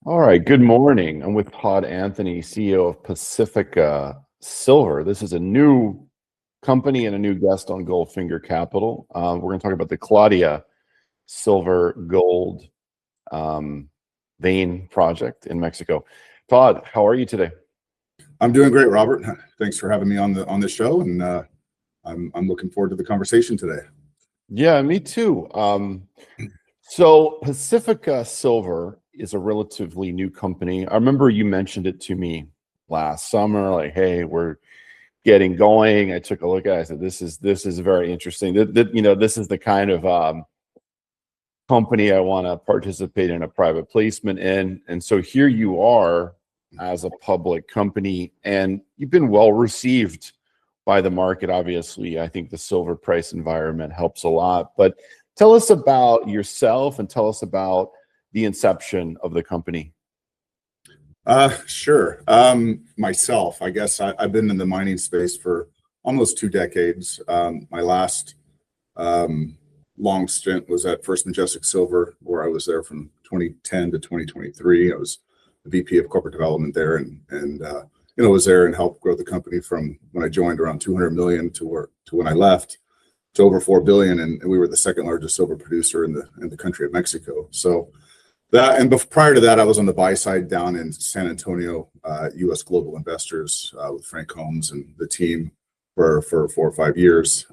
All right, good morning. I'm with Todd Anthony, CEO of Pacifica Silver. This is a new company and a new guest on Goldfinger Capital. We're going to talk about the Claudia Silver-Gold vein project in Mexico. Todd, how are you today? I'm doing great, Robert. Thanks for having me on the show, and I'm looking forward to the conversation today. Yeah, me too. So Pacifica Silver is a relatively new company. I remember you mentioned it to me last summer, like, hey, we're getting going. I took a look at it. I said, this is very interesting. This is the kind of company I want to participate in a private placement in. And so here you are as a public company, and you've been well received by the market. Obviously, I think the silver price environment helps a lot. But tell us about yourself and tell us about the inception of the company. Sure. Myself, I guess I've been in the mining space for almost 2 decades. My last long stint was at First Majestic Silver, where I was there from 2010 to 2023. I was the VP of corporate development there, and was there and helped grow the company from when I joined around 200 million to when I left to over 4 billion, and we were the second largest silver producer in the country of Mexico. So that, and prior to that, I was on the buy side down in San Antonio, U.S. Global Investors with Frank Holmes and the team for 4 or 5 years.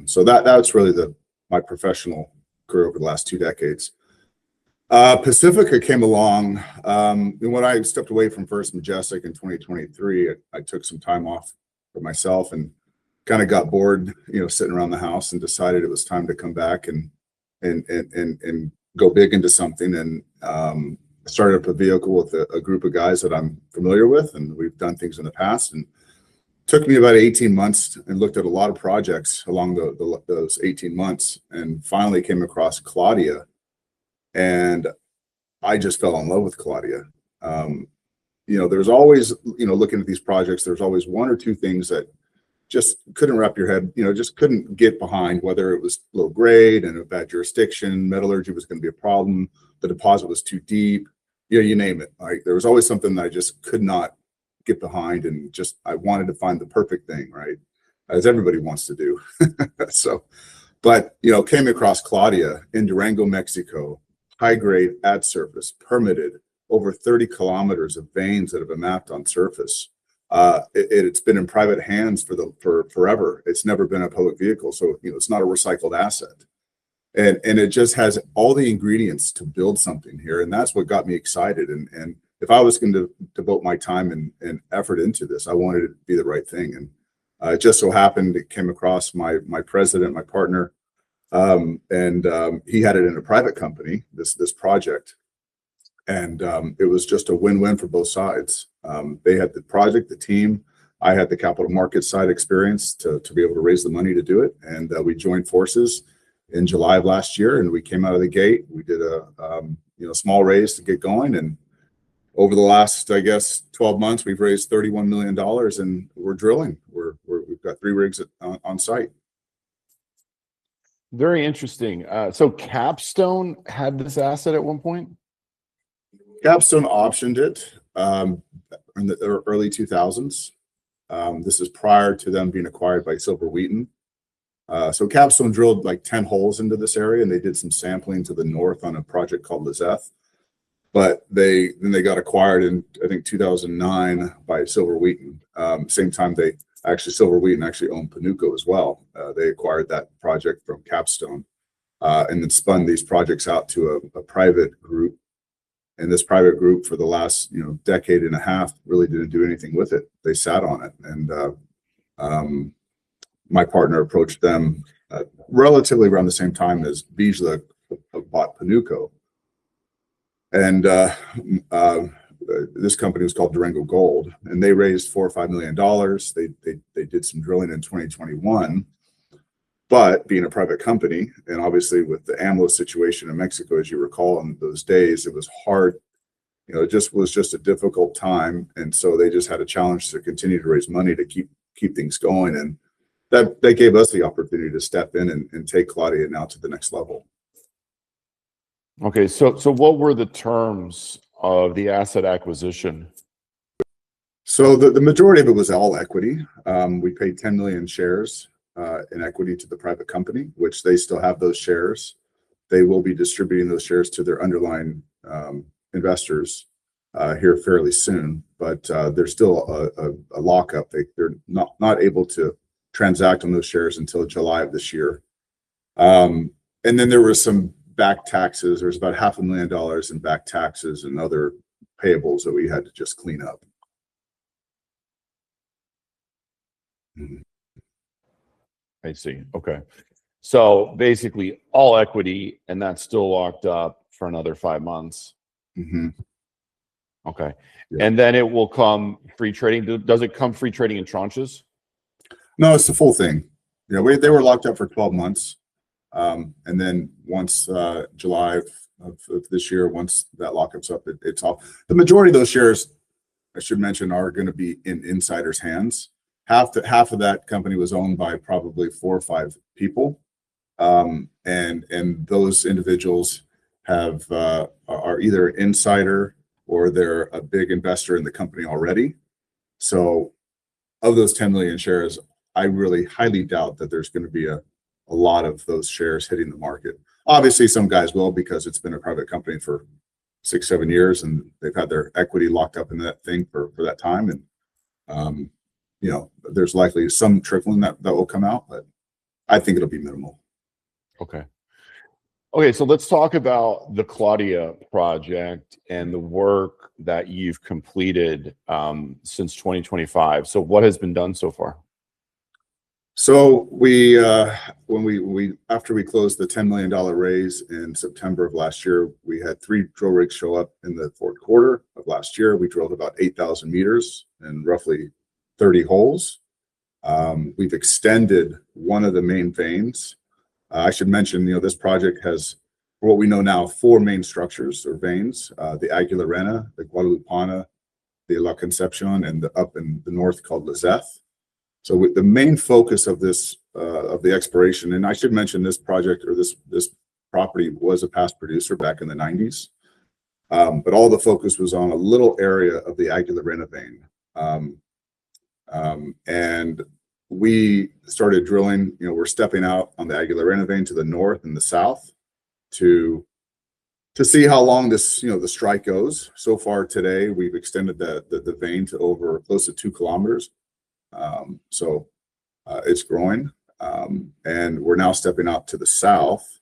So that's really my professional career over the last 2 decades. Pacifica came along, and when I stepped away from First Majestic in 2023, I took some time off for myself and kind of got bored, sitting around the house, and decided it was time to come back and go big into something. And started up a vehicle with a group of guys that I'm familiar with, and we've done things in the past. And took me about 18 months and looked at a lot of projects along those 18 months, and finally came across Claudia. And I just fell in love with Claudia. There's always, looking at these projects, there's always 1 or 2 things that just couldn't wrap your head, just couldn't get behind, whether it was low grade and a bad jurisdiction, metallurgy was going to be a problem, the deposit was too deep, you name it. Like, there was always something that I just could not get behind, and I wanted to find the perfect thing, right? As everybody wants to do. But came across Claudia in Durango, Mexico, high grade at surface, permitted, over 30 kilometers of veins that have been mapped on surface. It's been in private hands for forever. It's never been a public vehicle, so it's not a recycled asset, and it just has all the ingredients to build something here, and that's what got me excited. And if I was going to devote my time and effort into this, I wanted it to be the right thing. And it just so happened it came across my president, my partner, and he had it in a private company, this project. And it was just a win-win for both sides. They had the project, the team. I had the capital market side experience to be able to raise the money to do it. And we joined forces in July of last year, and we came out of the gate. We did a small raise to get going. And over the last, I guess, 12 months, we've raised $31 million, and we're drilling. We've got 3 rigs on site. Very interesting. So Capstone had this asset at one point? Capstone optioned it in the early 2000s. This is prior to them being acquired by Silver Wheaton. So Capstone drilled like 10 holes into this area, and they did some sampling to the north on a project called Lizeth. But then they got acquired in, I think, 2009 by Silver Wheaton. Same time Silver Wheaton actually owned Panuco as well. They acquired that project from Capstone, and then spun these projects out to a private group. And this private group, for the last decade and a half, really didn't do anything with it. They sat on it, and my partner approached them relatively around the same time as Vizsla bought Panuco. And this company was called Durango Gold, and they raised $4 or $5 million. They did some drilling in 2021, but being a private company, and obviously with the AMLO situation in Mexico, as you recall, in those days, it was hard. It was just a difficult time, and so they just had a challenge to continue to raise money to keep things going, and that gave us the opportunity to step in and take Claudia now to the next level. Okay, so what were the terms of the asset acquisition? So the majority of it was all equity. We paid 10 million shares in equity to the private company, which they still have those shares. They will be distributing those shares to their underlying investors here fairly soon, but there's still a lockup. They're not able to transact on those shares until July of this year. And then there was some back taxes. There's about $500,000 in back taxes and other payables that we had to just clean up. I see. Okay. So basically all equity, and that's still locked up for another 5 months. Mm-hmm. Okay. Yeah. And then it will come free trading. Does it come free trading in tranches? No, it's the full thing. Yeah, they were locked up for 12 months. And then once July of this year, once that lockup's up, it's off. The majority of those shares, I should mention, are going to be in insiders' hands. Half of that company was owned by probably 4 or 5 people, and those individuals are either an insider or they're a big investor in the company already. So, of those 10 million shares, I really highly doubt that there's going to be a lot of those shares hitting the market. Obviously, some guys will, because it's been a private company for 6-7 years, and they've had their equity locked up in that thing for that time, and you know, there's likely some trickling that will come out, but I think it'll be minimal. Okay. Okay, so let's talk about the Claudia project and the work that you've completed since 2025. So what has been done so far? So we after we closed the $10 million raise in September of last year, we had 3 drill rigs show up in the fourth quarter of last year. We drilled about 8,000 meters and roughly 30 holes. We've extended one of the main veins. I should mention, this project has, for what we know now, 4 main structures or veins: the Aguilarena, the Guadalupana, the La Concepcion, and up in the north called Lizeth. So the main focus of this of the exploration, and I should mention, this project, or this property, was a past producer back in the 90s, but all the focus was on a little area of the Aguilarena vein. And we started drilling. We're stepping out on the Aguilarena vein to the north and the south to see how long this, the strike goes. So far today, we've extended the vein to over close to 2 kilometers. So it's growing. And we're now stepping out to the south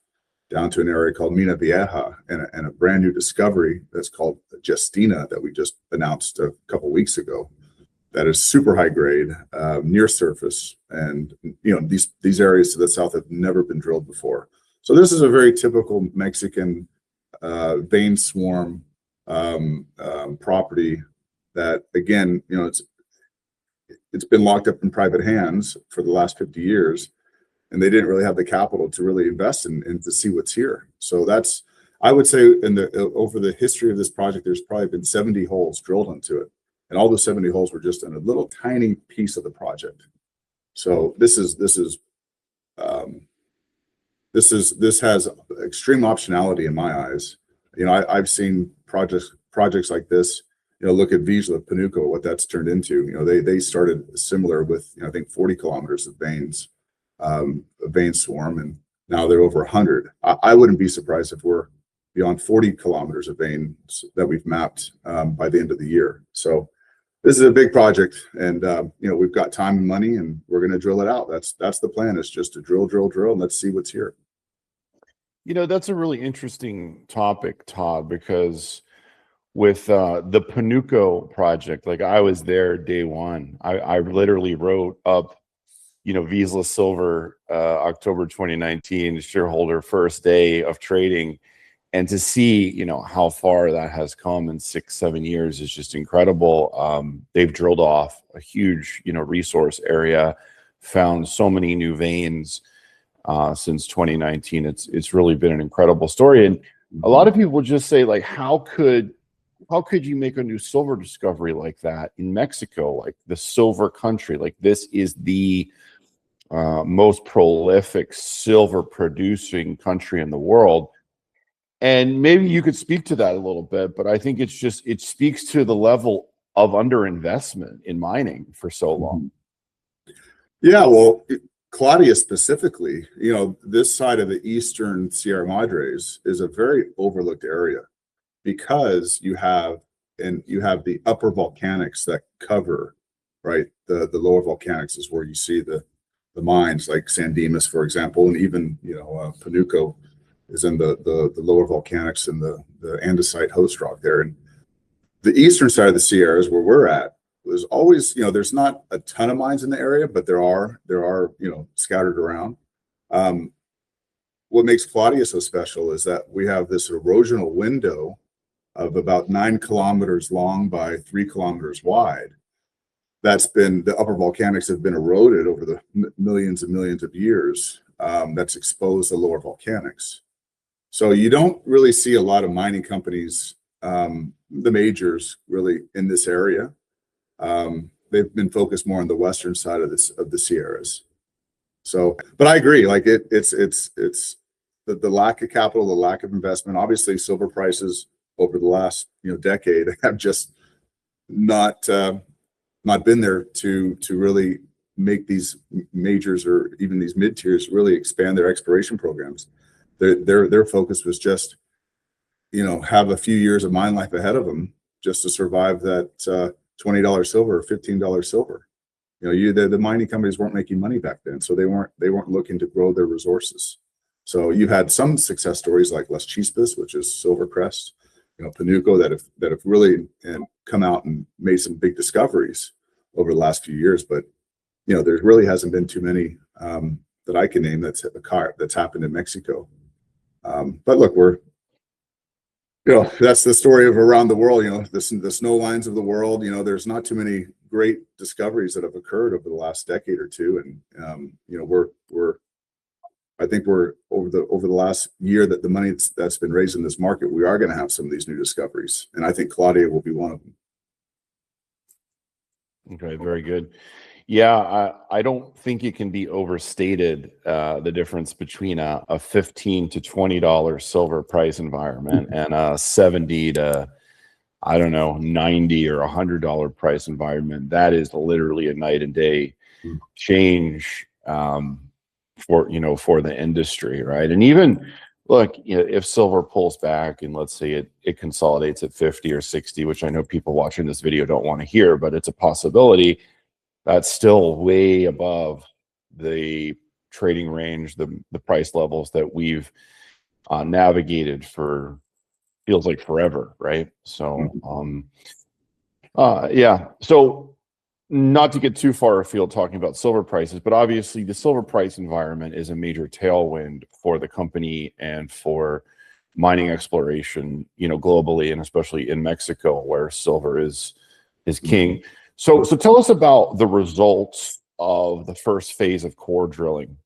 down to an area called Mina Vieja, and a brand new discovery that's called Justina that we just announced a couple weeks ago. That is super high grade, near surface, and these areas to the south have never been drilled before. So this is a very typical Mexican vein swarm property that, again, it's been locked up in private hands for the last 50 years, and they didn't really have the capital to really invest in to see what's here. So that's, I would say, over the history of this project, there's probably been 70 holes drilled into it. And all those 70 holes were just in a little tiny piece of the project. So this has extreme optionality in my eyes. I've seen projects like this. Look at Vizsla, Panuco, what that's turned into. They started similar with, I think, 40 kilometers of veins, a vein swarm, and now they're over 100. I wouldn't be surprised if we're beyond 40 kilometers of veins that we've mapped by the end of the year. So this is a big project, and we've got time and money, and we're going to drill it out. That's the plan, is just to drill, and let's see what's here. That's a really interesting topic, Todd, because with the Panuco project, like, I was there day one. I literally wrote up, Vizsla Silver, October 2019, shareholder, first day of trading. And to see, how far that has come in 6-7 years is just incredible. They've drilled off a huge, resource area, found so many new veins since 2019. It's really been an incredible story. And a lot of people just say, like, how could you make a new silver discovery like that in Mexico, like the silver country? Like, this is the most prolific silver producing country in the world. And maybe you could speak to that a little bit, but I think it's just, it speaks to the level of underinvestment in mining for so long. Yeah, well, Claudia specifically, this side of the eastern Sierra Madres is a very overlooked area because you have the upper volcanics that cover, right? The lower volcanics is where you see the mines like San Dimas, for example, and even Panuco is in the lower volcanics and the andesite host rock there. And the eastern side of the Sierras, where we're at, was always, there's not a ton of mines in the area, but there are scattered around. What makes Claudia so special is that we have this erosional window of about 9 kilometers long by 3 kilometers wide. That's been, the upper volcanics have been eroded over the millions and millions of years. That's exposed the lower volcanics. So you don't really see a lot of mining companies, the majors, really in this area. They've been focused more on the western side of the Sierras. So, but I agree, like it's the lack of capital, the lack of investment. Obviously, silver prices over the last decade have just not been there to really make these majors or even these mid tiers really expand their exploration programs. Their focus was just have a few years of mine life ahead of them just to survive that $20 silver or $15 silver. The mining companies weren't making money back then, so they weren't looking to grow their resources. So you had some success stories like Las Chispas, which is Silvercrest, Panuco, that have really come out and made some big discoveries over the last few years. But there really hasn't been too many that I can name that's happened in Mexico. But look, that's the story of around the world. The snow lines of the world. There's not too many great discoveries that have occurred over the last decade or two, and I think we're over the last year that the money that's been raised in this market, we are going to have some of these new discoveries, and I think Claudia will be one of them. Okay, very good. Yeah, I don't think it can be overstated the difference between a $15 to $20 silver price environment and a $70 to $90 or $100 price environment. That is literally a night and day change for the industry, right? And even look, if silver pulls back and let's say it consolidates at 50 or 60, which I know people watching this video don't want to hear, but it's a possibility. That's still way above the trading range, the price levels that we've navigated for feels like forever, right? So yeah, so not to get too far afield talking about silver prices, but obviously the silver price environment is a major tailwind for the company and for mining exploration, globally, and especially in Mexico, where silver is king. So tell us about the results of the first phase of core drilling.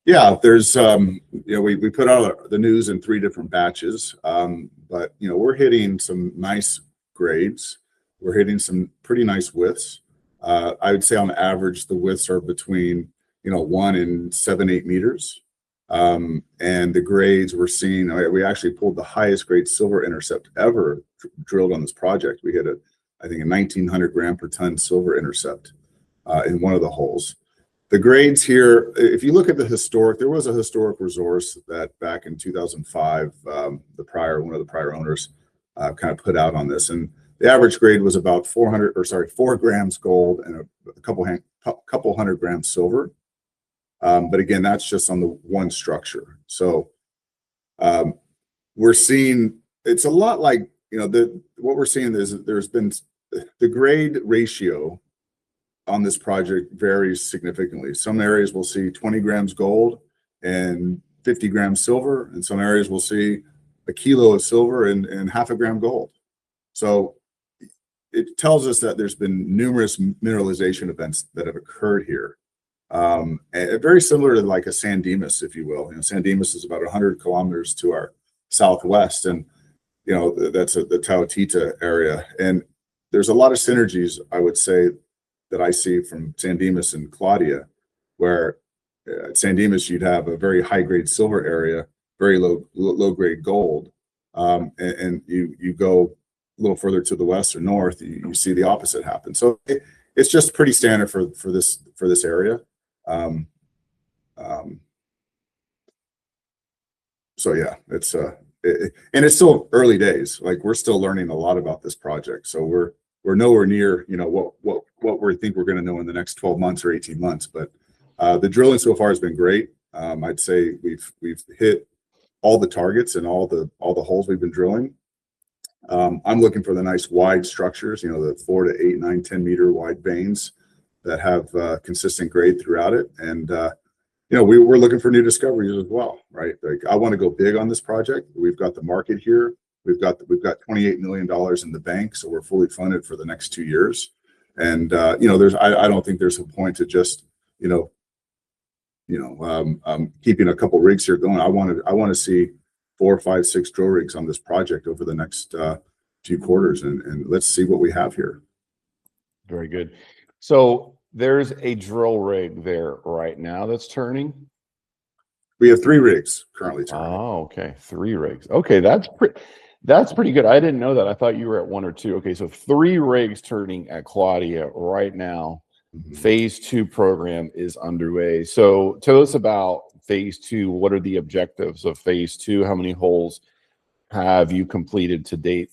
Yeah, there's we put out the news in 3 different batches, but we're hitting some nice grades. We're hitting some pretty nice widths. I would say on average the widths are between 1 and 7-8 meters, and the grades we're seeing. We actually pulled the highest grade silver intercept ever drilled on this project. We hit I think a 1900 gram per ton silver intercept in one of the holes. The grades here, if you look at the historic, there was a historic resource that back in 2005, one of the prior owners kind of put out on this, and the average grade was about 4 grams gold and a couple hundred grams silver. But again, that's just on the one structure. So we're seeing it's a lot like what we're seeing is there's been the grade ratio on this project varies significantly. Some areas will see 20 grams gold and 50 grams silver, and some areas will see a kilo of silver and half a gram gold. So it tells us that there's been numerous mineralization events that have occurred here. And very similar to like a San Dimas, if you will. San Dimas is about 100 kilometers to our southwest, and that's the Tauatita area. And there's a lot of synergies, I would say, that I see from San Dimas and Claudia, where at San Dimas you'd have a very high grade silver area very low grade gold. And you go a little further to the west or north, you see the opposite happen. So it's just pretty standard for this area. So yeah, it's and it's still early days. Like, we're still learning a lot about this project. So we're nowhere near, you know, what we think we're going to know in the next 12 months or 18 months. But the drilling so far has been great. I'd say we've hit all the targets and all the holes we've been drilling. I'm looking for the nice wide structures, you know, the 4 to 8, 9, 10 meter wide veins that have consistent grade throughout it. And you know, we're looking for new discoveries as well, right? Like, I want to go big on this project. We've got the market here. We've got $28 million in the bank, so we're fully funded for the next 2 years. And you know, I don't think there's a point to just keeping a couple rigs here going. I want to see 4, 5, 6 drill rigs on this project over the next few quarters, and let's see what we have here. Very good. So there's a drill rig there right now that's turning. We have 3 rigs currently turning. Oh, okay, 3 rigs. Okay, that's pretty good. I didn't know that. I thought you were at 1 or 2. Okay, so 3 rigs turning at Claudia right now. Mm-hmm. Phase 2 program is underway. So tell us about phase 2. What are the objectives of phase 2? How many holes have you completed to date?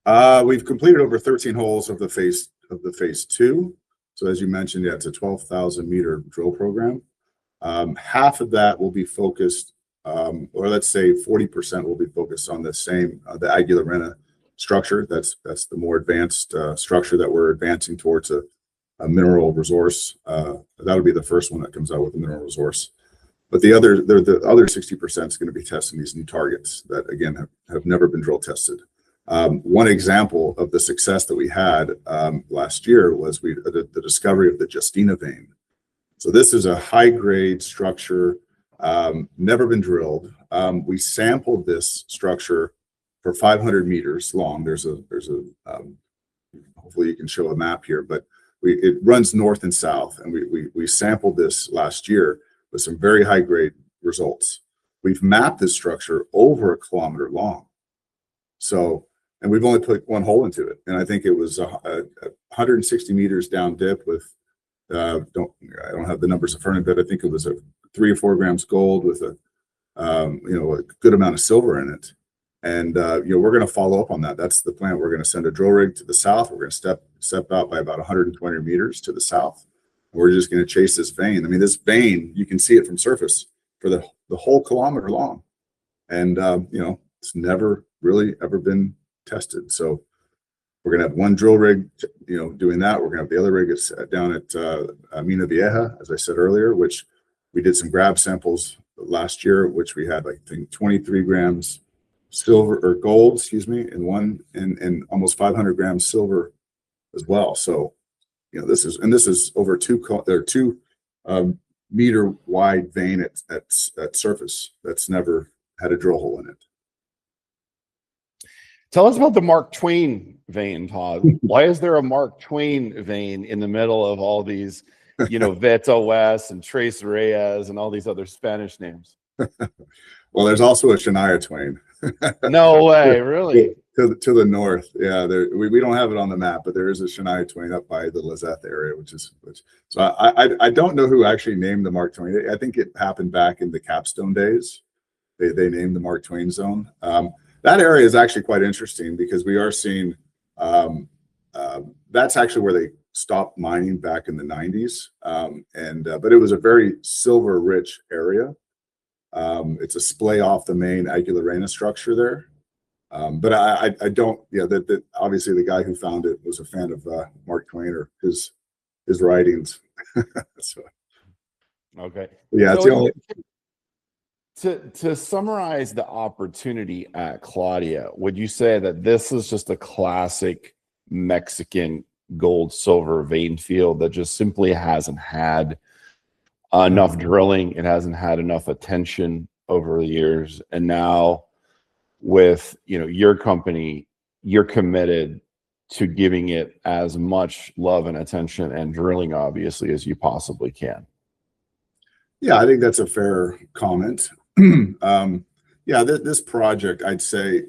We've completed over 13 holes of the phase 2. So as you mentioned, yeah, it's a 12,000 meter drill program. Half of that will be focused, or let's say 40% will be focused on the Aguilarena structure. That's the more advanced structure that we're advancing towards a mineral resource. That'll be the first one that comes out with a mineral resource. But the other 60% is going to be testing these new targets that, again, have never been drill tested. One example of the success that we had last year was the discovery of the Justina vein. So this is a high-grade structure, never been drilled. We sampled this structure for 500 meters long. There's a hopefully you can show a map here, but it runs north and south, and we sampled this last year with some very high-grade results. We've mapped this structure over 1 kilometer long. So, and we've only put 1 hole into it, and I think it was 160 meters down dip with I don't have the numbers in front of it, but I think it was 3 or 4 grams gold with a good amount of silver in it. And we're going to follow up on that. That's the plan. We're going to send a drill rig to the south. We're going to step out by about 120 meters to the south. We're just going to chase this vein. I mean, this vein, you can see it from surface for the whole kilometer long, and it's never really ever been tested. So we're going to have 1 drill rig, doing that. We're going to have the other rig down at Mina Vieja, as I said earlier, which we did some grab samples last year, which we had, I think, 23 grams silver or gold, and almost 500 grams silver as well. So, this is over 2 meter wide vein at surface that's never had a drill hole in it. Tell us about the Mark Twain vein, Todd. Why is there a Mark Twain vein in the middle of all these, Veto West and Tres Reyes and all these other Spanish names? Well, there's also a Shania Twain. No way, really? To the north, yeah. We don't have it on the map, but there is a Shania Twain up by the Lizette area, so I don't know who actually named the Mark Twain. I think it happened back in the Capstone days. They named the Mark Twain zone. That area is actually quite interesting because we are seeing that's actually where they stopped mining back in the 90s, but it was a very silver rich area. It's a splay off the main Aguilarena structure there. But I don't, that obviously the guy who found it was a fan of Mark Twain or his writings. So, okay. Yeah. So to summarize the opportunity at Claudia, would you say that this is just a classic Mexican gold silver vein field that just simply hasn't had enough drilling? It hasn't had enough attention over the years, and now with your company, you're committed to giving it as much love and attention and drilling, obviously, as you possibly can. Yeah, I think that's a fair comment. Yeah, this project, I'd say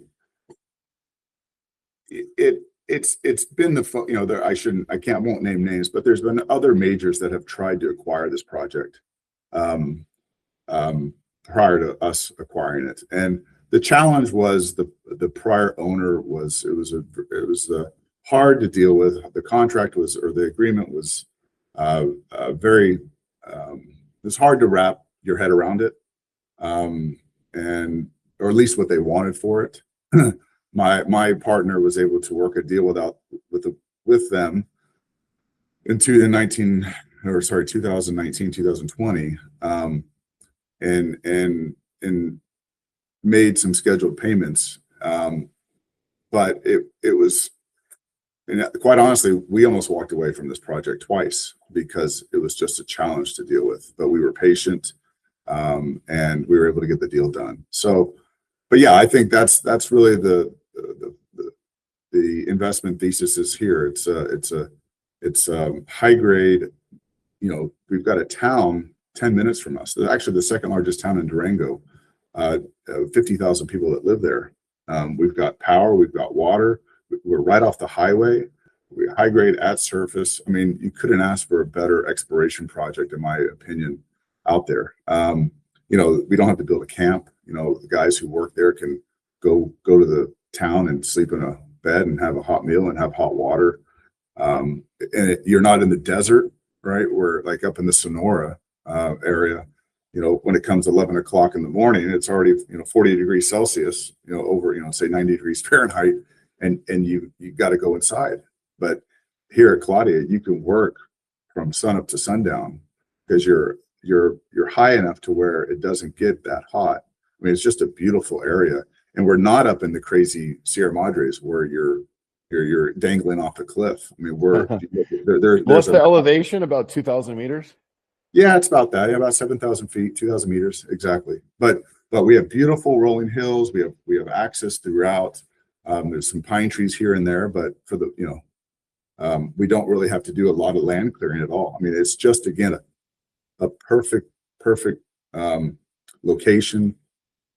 it's been the, you know, there, won't name names, but there's been other majors that have tried to acquire this project prior to us acquiring it. And the challenge was the prior owner was, it was hard to deal with. The contract was, or the agreement was very, it was hard to wrap your head around it. And, or at least what they wanted for it. My partner was able to work a deal with them in 2019, 2020, and made some scheduled payments. But it was, and quite honestly, we almost walked away from this project twice because it was just a challenge to deal with. But we were patient, and we were able to get the deal done. So, but yeah, I think that's really the investment thesis is here. It's high grade. You know, we've got a town 10 minutes from us. Actually, the second largest town in Durango. 50,000 people that live there. We've got power. We've got water. We're right off the highway. We're high grade at surface. I mean, you couldn't ask for a better exploration project, in my opinion, out there. You know, we don't have to build a camp. You know, the guys who work there can go to the town and sleep in a bed and have a hot meal and have hot water. And you're not in the desert, right? We're like up in the Sonora area. You know, when it comes 11 o'clock in the morning, it's already, you know, 40 degrees Celsius, you know, over, you know, say 90 degrees Fahrenheit, and you got to go inside. But here at Claudia, you can work from sun up to sundown because you're high enough to where it doesn't get that hot. I mean, it's just a beautiful area, and we're not up in the crazy Sierra Madres where you're dangling off a cliff. I mean, we're what's the elevation? About 2,000 meters. Yeah, it's about that. Yeah, about 7,000 feet, 2,000 meters exactly. But we have beautiful rolling hills. We have access throughout. There's some pine trees here and there, but for the, you know, we don't really have to do a lot of land clearing at all. I mean, it's just, again, a perfect location.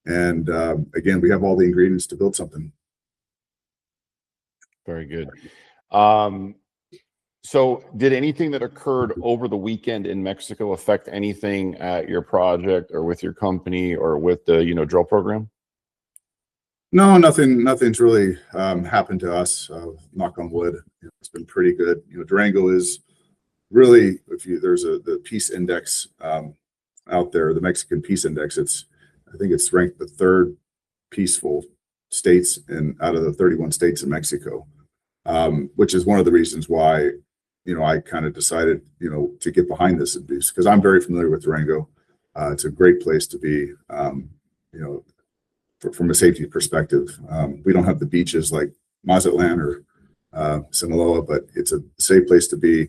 And again, we have all the ingredients to build something. Very good. So did anything that occurred over the weekend in Mexico affect anything at your project or with your company or with the, you know, drill program? No, nothing's really happened to us. Knock on wood. It's been pretty good. You know, Durango is really, there's the peace index out there, the Mexican peace index. I think it's ranked the 3rd peaceful states out of the 31 states in Mexico, which is one of the reasons why, you know, I kind of decided, you know, to get behind this abuse, because I'm very familiar with Durango. It's a great place to be, you know, from a safety perspective. We don't have the beaches like Mazatlan or Sinaloa, but it's a safe place to be.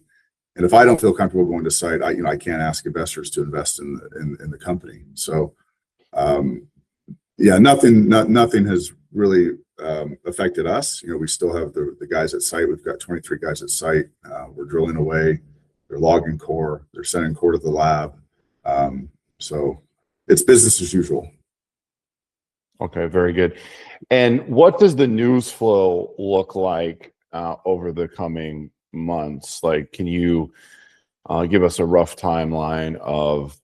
And if I don't feel comfortable going to site, I can't ask investors to invest in the company. So, yeah, nothing has really affected us. You know, we still have the guys at site. We've got 23 guys at site. We're drilling away. They're logging core. They're sending core to the lab. So it's business as usual. Okay, very good. And what does the news flow look like over the coming months? Like, can you give us a rough timeline of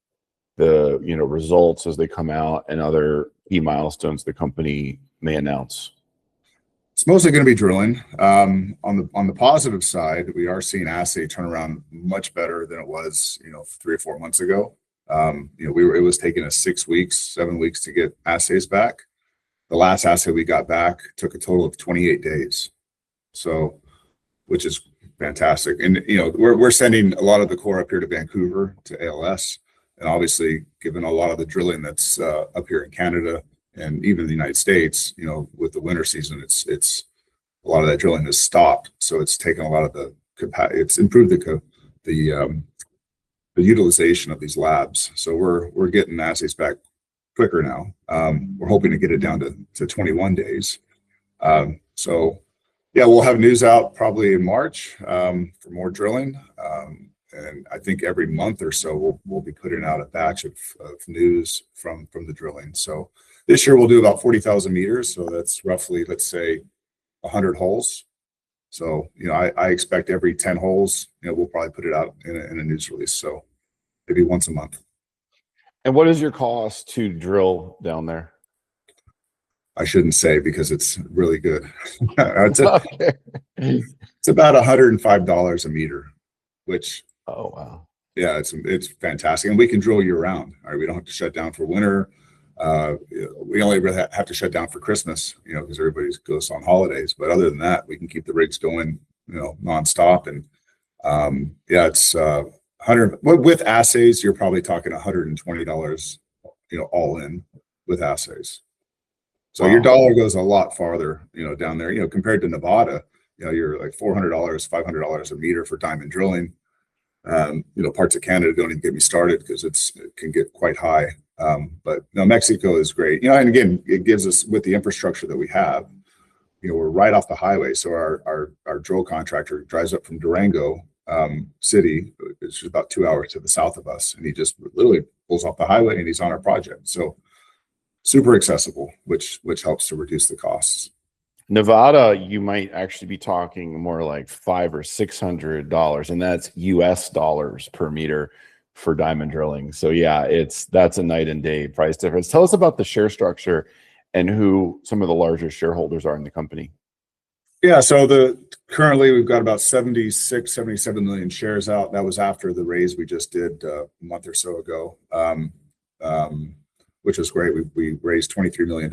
the, you know, results as they come out and other key milestones the company may announce? It's mostly going to be drilling. On the positive side, we are seeing assay turnaround much better than it was, you know, 3 or 4 months ago. You know, it was taking us 6 weeks, 7 weeks to get assays back. The last assay we got back took a total of 28 days. So, which is fantastic. And, you know, we're sending a lot of the core up here to Vancouver to ALS. And obviously, given a lot of the drilling that's up here in Canada and even the United States, you know, with the winter season, it's a lot of that drilling has stopped. So it's taken a lot of it's improved the utilization of these labs. So we're getting assays back quicker now. We're hoping to get it down to 21 days. So yeah, we'll have news out probably in March for more drilling. and I think every month or so we'll be putting out a batch of news from the drilling. So this year we'll do about 40,000 meters. So that's roughly, let's say, 100 holes. So, I expect every 10 holes, we'll probably put it out in a news release. So maybe once a month. And what is your cost to drill down there? I shouldn't say because it's really good. It's Okay. about $105 a meter, which, Oh, wow. yeah, it's fantastic. And we can drill year round. All right. We don't have to shut down for winter. We only really have to shut down for Christmas, because everybody goes on holidays. But other than that, we can keep the rigs going, nonstop. And yeah, it's 100 with assays. You're probably talking $120, all in with assays. So Wow. your dollar goes a lot farther, down there, compared to Nevada. You're like $400, $500 a meter for diamond drilling. Parts of Canada don't even get me started because it can get quite high. But no, Mexico is great. And again, it gives us, with the infrastructure that we have, we're right off the highway. So our drill contractor drives up from Durango City, it's just about 2 hours to the south of us, and he just literally pulls off the highway and he's on our project. So super accessible, which helps to reduce the costs. Nevada, you might actually be talking more like $500 or $600, and that's US dollars per meter for diamond drilling. So yeah, that's a night and day price difference. Tell us about the share structure and who some of the larger shareholders are in the company. Yeah, so currently we've got about 76, 77 million shares out. That was after the raise we just did a month or so ago, which was great. We raised $23 million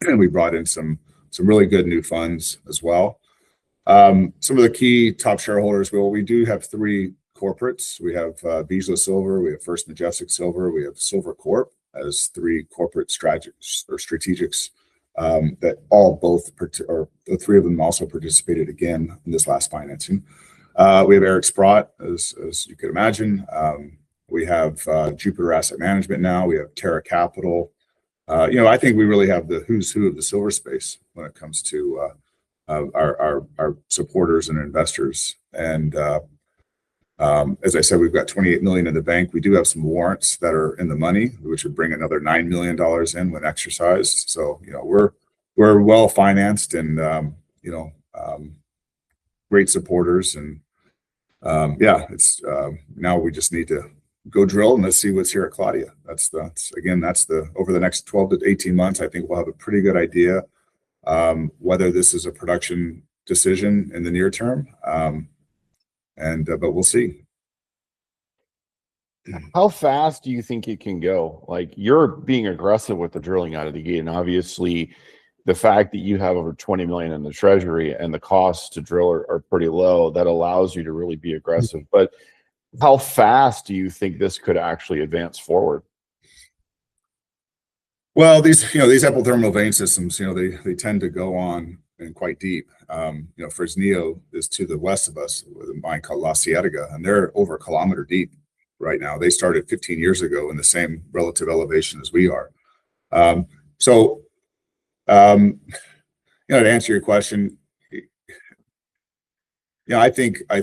and we brought in some really good new funds as well. Some of the key top shareholders, we do have three corporates. We have PSIL Silver, we have First Majestic Silver, we have Silver Corp as three corporate strategics that the three of them also participated again in this last financing. We have Eric Sprott, as you could imagine. We have Jupiter Asset Management now. We have Terra Capital. I think we really have the who's who of the silver space when it comes to our supporters and investors. And as I said, we've got 28 million in the bank. We do have some warrants that are in the money, which would bring another $9 million in when exercised. So we're well financed and great supporters. And it's now we just need to go drill and let's see what's here at Claudia. That's over the next 12 to 18 months, I think we'll have a pretty good idea whether this is a production decision in the near term. But we'll see. How fast do you think it can go? Like, you're being aggressive with the drilling out of the gate, and obviously the fact that you have over 20 million in the treasury and the costs to drill are pretty low, that allows you to really be aggressive. But how fast do you think this could actually advance forward? Well, these epithermal vein systems, they tend to go on and quite deep. Fresnillo is to the west of us with a mine called La Ciénaga, and they're over a kilometer deep right now. They started 15 years ago in the same relative elevation as we are. To answer your question, I think I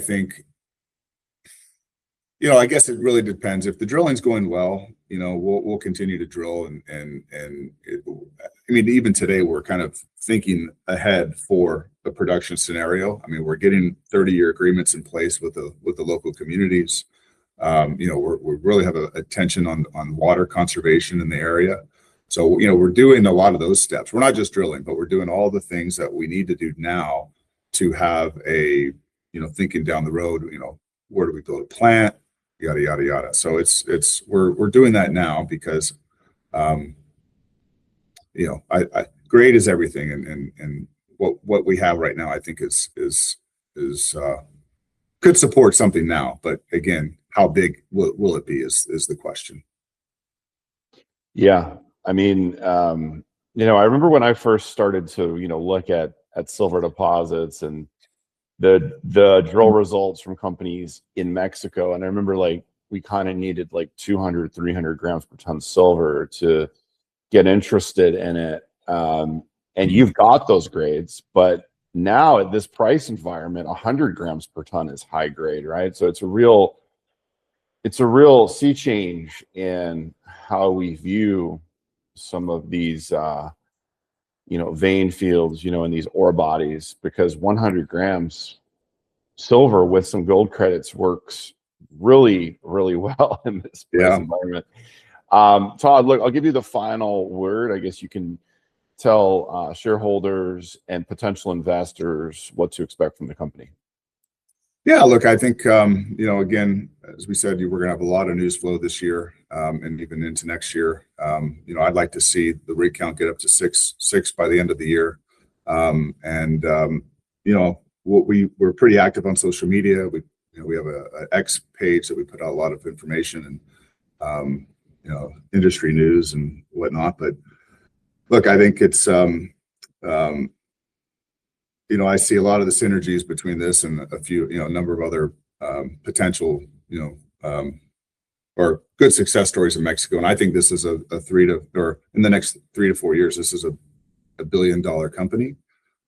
guess it really depends. If the drilling's going well, we'll continue to drill even today we're kind of thinking ahead for a production scenario. We're getting 30-year agreements in place with the local communities. We really have a attention on water conservation in the area. So we're doing a lot of those steps. We're not just drilling, but we're doing all the things that we need to do now to have a thinking down the road. Where do we build a plant? Yada yada yada. So we're doing that now because grade is everything, and what we have right now I think is could support something now, but again, how big will it be is the question. Yeah, I remember when I first started to look at silver deposits and the drill results from companies in Mexico, and I remember we kind of needed 200, 300 grams per ton silver to get interested in it. And you've got those grades, but now at this price environment, 100 grams per ton is high grade, right? So it's a real it's a real sea change in how we view some of these, vein fields, in these ore bodies, because 100 grams silver with some gold credits works really, really well in this price environment. Todd, look, I'll give you the final word. I guess you can tell shareholders and potential investors what to expect from the company. Yeah, look, I think, again, as we said, we're going to have a lot of news flow this year and even into next year. I'd like to see the rig count get up to six by the end of the year. We're pretty active on social media. We have a X page that we put out a lot of information and, industry news and whatnot. But look, I think it's, I see a lot of the synergies between this and a number of other potential, or good success stories in Mexico. And I think this is in the next 3 to 4 years, this is a $1 billion company.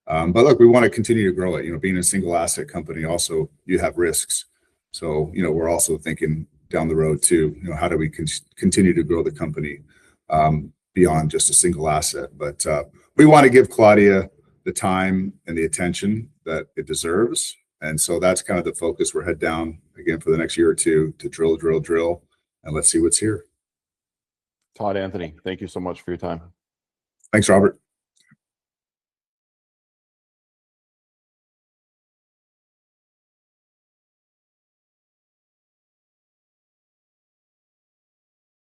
But look, we want to continue to grow it. Being a single asset company, also you have risks. So, we're also thinking down the road too, how do we continue to grow the company beyond just a single asset? But we want to give Claudia the time and the attention that it deserves. And so that's kind of the focus. We're head down again for the next year or two to drill, and let's see what's here. Todd, Anthony, thank you so much for your time. Thanks, Robert.